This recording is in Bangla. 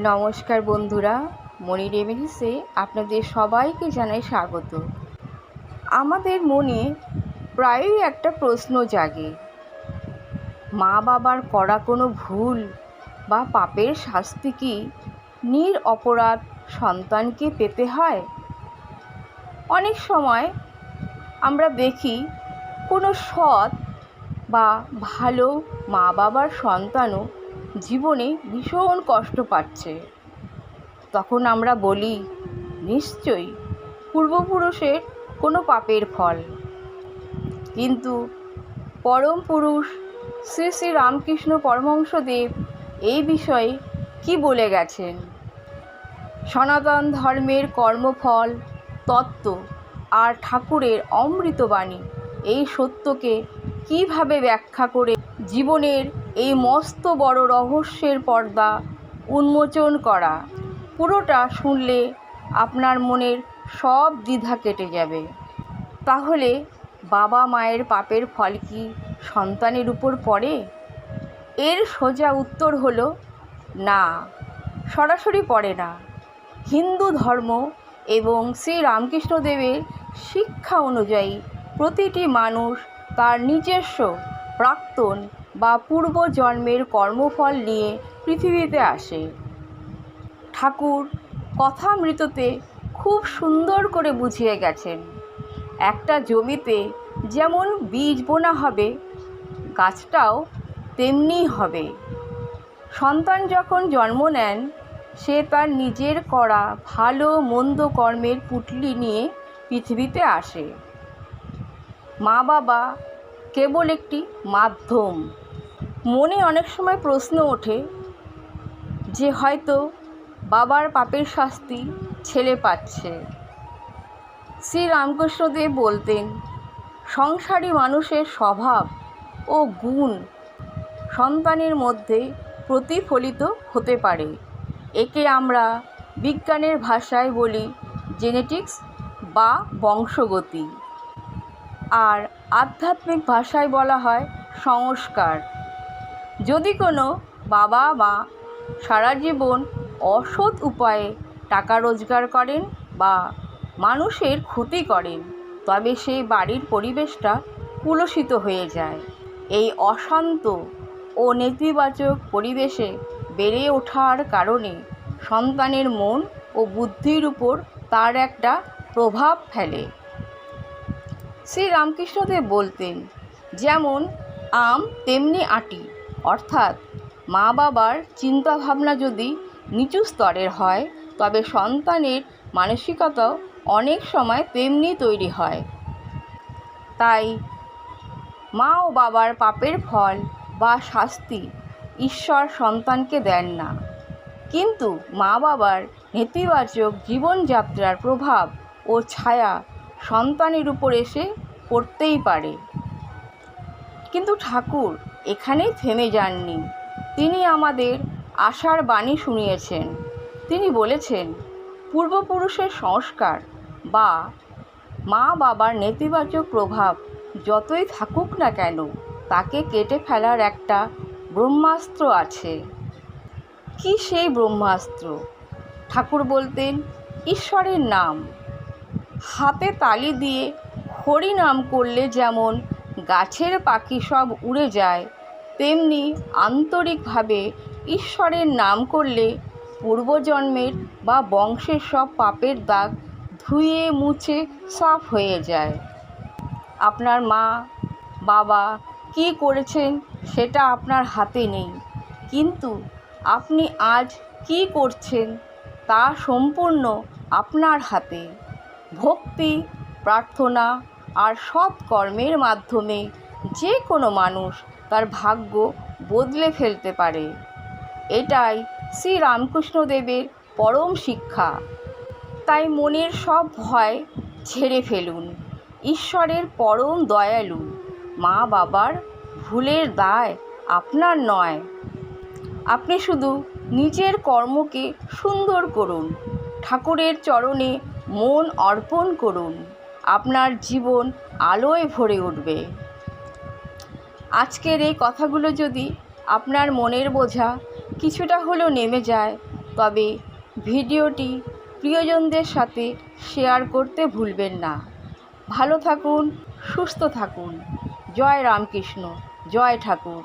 নমস্কার বন্ধুরা, মনি রেমেডিসে আপনাদের সবাইকে জানাই স্বাগত। আমাদের মনে প্রায়ই একটা প্রশ্ন জাগে, মা বাবার করা কোনো ভুল বা পাপের শাস্তি কি নিরপরাধ সন্তানকে পেতে হয়? অনেক সময় আমরা দেখি কোনো সৎ বা ভালো মা বাবার সন্তানও জীবনে ভীষণ কষ্ট পাচ্ছে। তখন আমরা বলি, নিশ্চয়ই পূর্বপুরুষের কোনো পাপের ফল। কিন্তু পরম পুরুষ শ্রী শ্রী রামকৃষ্ণ পরমহংসদেব এই বিষয়ে কি বলে গেছেন? সনাতন ধর্মের কর্মফল তত্ত্ব আর ঠাকুরের অমৃতবাণী এই সত্যকে কিভাবে ব্যাখ্যা করে জীবনের এই মস্ত বড় রহস্যের পর্দা উন্মোচন করা, পুরোটা শুনলে আপনার মনের সব দ্বিধা কেটে যাবে। তাহলে বাবা মায়ের পাপের ফল কি সন্তানের উপর পড়ে? এর সোজা উত্তর হলো না, সরাসরি পড়ে না। হিন্দু ধর্ম এবং শ্রী রামকৃষ্ণদেবের শিক্ষা অনুযায়ী প্রতিটি মানুষ তার নিজস্ব প্রাক্তন বা পূর্বজন্মের কর্মফল নিয়ে পৃথিবীতে আসে। ঠাকুর কথামৃততে খুব সুন্দর করে বুঝিয়ে গেছেন, একটা জমিতে যেমন বীজ বোনা হবে, গাছটাও তেমনিই হবে। সন্তান যখন জন্ম নেন, সে তার নিজের করা ভালো মন্দ কর্মের পুঁটলি নিয়ে পৃথিবীতে আসে। মা বাবা কেবল একটি মাধ্যম। মনে অনেক সময় প্রশ্ন ওঠে যে হয়তো বাবার পাপের শাস্তি ছেলে পাচ্ছে। শ্রী রামকৃষ্ণদেব বলতেন, সংসারী মানুষের স্বভাব ও গুণ সন্তানের মধ্যে প্রতিফলিত হতে পারে। একে আমরা বিজ্ঞানের ভাষায় বলি জেনেটিক্স বা বংশগতি, আর আধ্যাত্মিক ভাষায় বলা হয় সংস্কার। যদি কোনো বাবা মা সারা জীবন অসৎ উপায়ে টাকা রোজগার করেন বা মানুষের ক্ষতি করেন, তবে সেই বাড়ির পরিবেশটা কুলসিত হয়ে যায়। এই অশান্ত ও নেতিবাচক পরিবেশে বেড়ে ওঠার কারণে সন্তানের মন ও বুদ্ধির উপর তার একটা প্রভাব ফেলে। শ্রী রামকৃষ্ণদেব বলতেন, যেমন আম তেমনি আঁটি, অর্থাৎ মা বাবার চিন্তাভাবনা যদি নিচু স্তরের হয়, তবে সন্তানের মানসিকতাও অনেক সময় তেমনি তৈরি হয়। তাই মা ও বাবার পাপের ফল বা শাস্তি ঈশ্বর সন্তানকে দেন না, কিন্তু মা বাবার নেতিবাচক জীবনযাত্রার প্রভাব ও ছায়া সন্তানের উপর এসে পড়তেই পারে। কিন্তু ঠাকুর এখানেই থেমে যাননি। তিনি আমাদের আশার বাণী শুনিয়েছেন। তিনি বলেছেন, পূর্বপুরুষের সংস্কার বা মা বাবার নেতিবাচক প্রভাব যতই থাকুক না কেন, তাকে কেটে ফেলার একটা ব্রহ্মাস্ত্র আছে। কি সেই ব্রহ্মাস্ত্র? ঠাকুর বলতেন, ঈশ্বরের নাম। হাতে তালি দিয়ে হরি নাম করলে যেমন গাছের পাখি সব উড়ে যায়, তেমনি আন্তরিকভাবে ঈশ্বরের নাম করলে পূর্বজন্মের বা বংশের সব পাপের দাগ ধুয়ে মুছে সাফ হয়ে যায়। আপনার মা বাবা কী করেছেন সেটা আপনার হাতে নেই, কিন্তু আপনি আজ কী করছেন তা সম্পূর্ণ আপনার হাতে। ভক্তি, প্রার্থনা আর সৎ কর্মের মাধ্যমে যে কোনো মানুষ তার ভাগ্য বদলে ফেলতে পারে। এটাই শ্রী রামকৃষ্ণদেবের পরম শিক্ষা। তাই মনের সব ভয় ঝেড়ে ফেলুন। ঈশ্বরের পরম দয়ালু। মা বাবার ভুলের দায় আপনার নয়। আপনি শুধু নিজের কর্মকে সুন্দর করুন, ঠাকুরের চরণে মন অর্পণ করুন, আপনার জীবন আলোয় ভরে উঠবে। আজকের এই কথাগুলো যদি আপনার মনের বোঝা কিছুটা হলেও নেমে যায়, তবে ভিডিওটি প্রিয়জনদের সাথে শেয়ার করতে ভুলবেন না। ভালো থাকুন, সুস্থ থাকুন। জয় রামকৃষ্ণ, জয় ঠাকুর।